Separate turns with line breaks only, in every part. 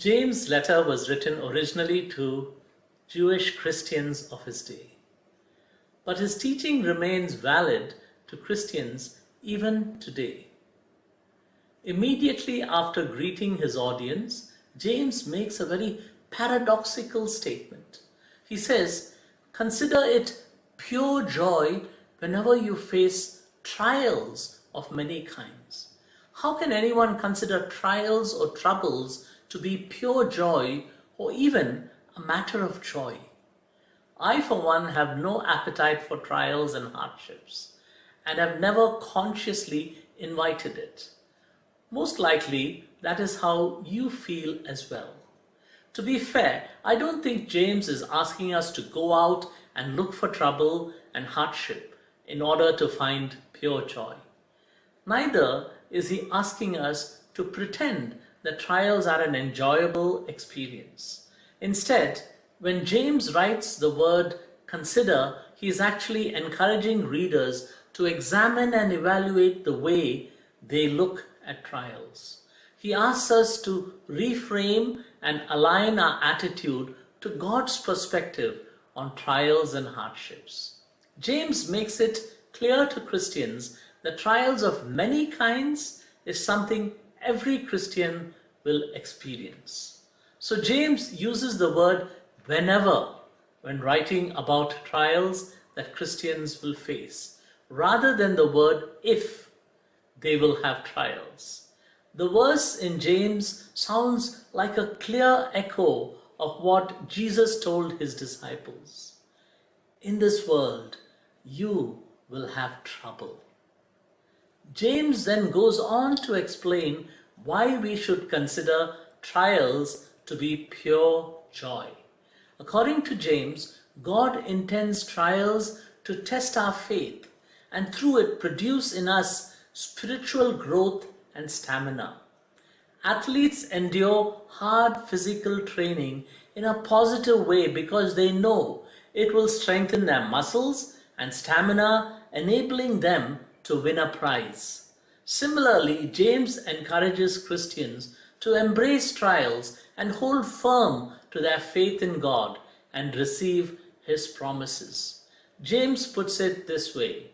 James' letter was written originally to Jewish Christians of his day, but his teaching remains valid to Christians even today. Immediately after greeting his audience, James makes a very paradoxical statement. He says, "Consider it pure joy whenever you face trials of many kinds." How can anyone consider trials or troubles to be pure joy or even a matter of joy? I, for one, have no appetite for trials and hardships and have never consciously invited it. Most likely, that is how you feel as well. To be fair, I don't think James is asking us to go out and look for trouble and hardship in order to find pure joy. Neither is he asking us to pretend that trials are an enjoyable experience. Instead, when James writes the word consider, he is actually encouraging readers to examine and evaluate the way they look at trials. He asks us to reframe and align our attitude to God's perspective on trials and hardships. James makes it clear to Christians that trials of many kinds is something every Christian will experience. So James uses the word whenever when writing about trials that Christians will face, rather than the word if they will have trials. The verse in James sounds like a clear echo of what Jesus told his disciples. In this world, you will have trouble. James then goes on to explain why we should consider trials to be pure joy. According to James, God intends trials to test our faith and through it produce in us spiritual growth and stamina. Athletes endure hard physical training in a positive way because they know it will strengthen their muscles and stamina, enabling them to win a prize. Similarly, James encourages Christians to embrace trials and hold firm to their faith in God and receive his promises. James puts it this way: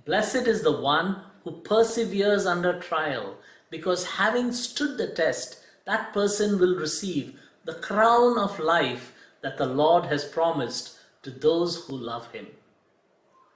"Blessed is the one who perseveres under trial, because having stood the test, that person will receive the crown of life that the Lord has promised to those who love him."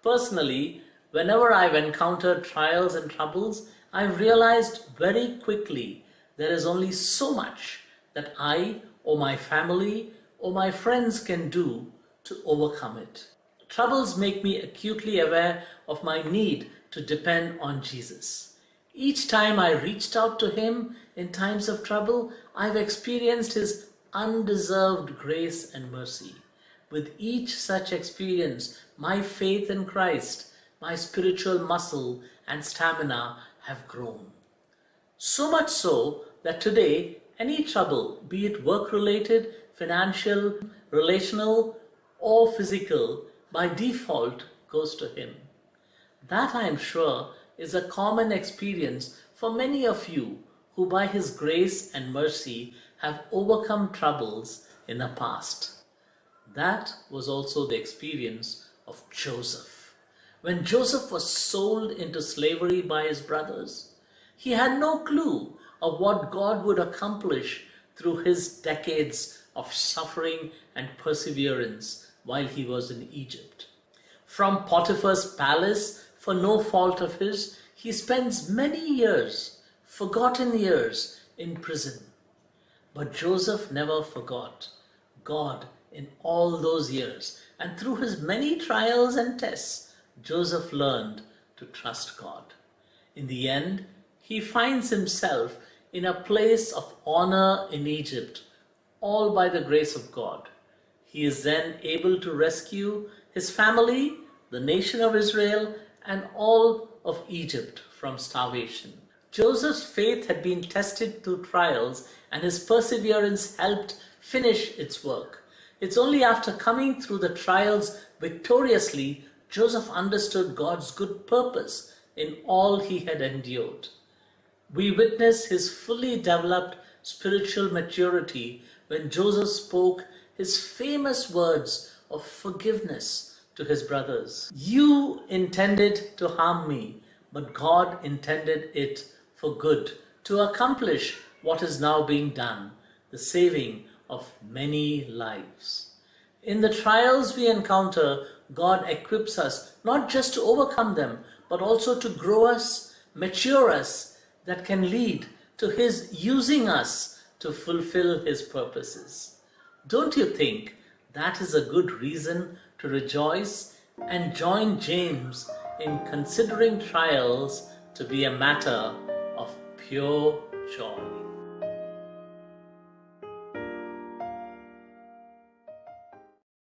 Personally, whenever I've encountered trials and troubles, I've realized very quickly there is only so much that I or my family or my friends can do to overcome it. Troubles make me acutely aware of my need to depend on Jesus. Each time I reached out to him in times of trouble, I've experienced his undeserved grace and mercy. With each such experience, my faith in Christ, my spiritual muscle and stamina have grown. So much so that today, any trouble, be it work-related, financial, relational, or physical, by default goes to him. That, I am sure, is a common experience for many of you who by his grace and mercy have overcome troubles in the past. That was also the experience of Joseph. When Joseph was sold into slavery by his brothers, he had no clue of what God would accomplish through his decades of suffering and perseverance while he was in Egypt. From Potiphar's palace, for no fault of his, he spends many years, forgotten years, in prison. But Joseph never forgot God in all those years, and through his many trials and tests, Joseph learned to trust God. In the end, he finds himself in a place of honor in Egypt, all by the grace of God. He is then able to rescue his family, the nation of Israel, and all of Egypt from starvation. Joseph's faith had been tested through trials, and his perseverance helped finish its work. It's only after coming through the trials victoriously Joseph understood God's good purpose in all he had endured. We witness his fully developed spiritual maturity when Joseph spoke his famous words of forgiveness to his brothers. You intended to harm me, but God intended it for good, to accomplish what is now being done, the saving of many lives. In the trials we encounter, God equips us not just to overcome them, but also to grow us, mature us, that can lead to His using us to fulfill His purposes. Don't you think that is a good reason to rejoice and join James in considering trials to be a matter of pure joy?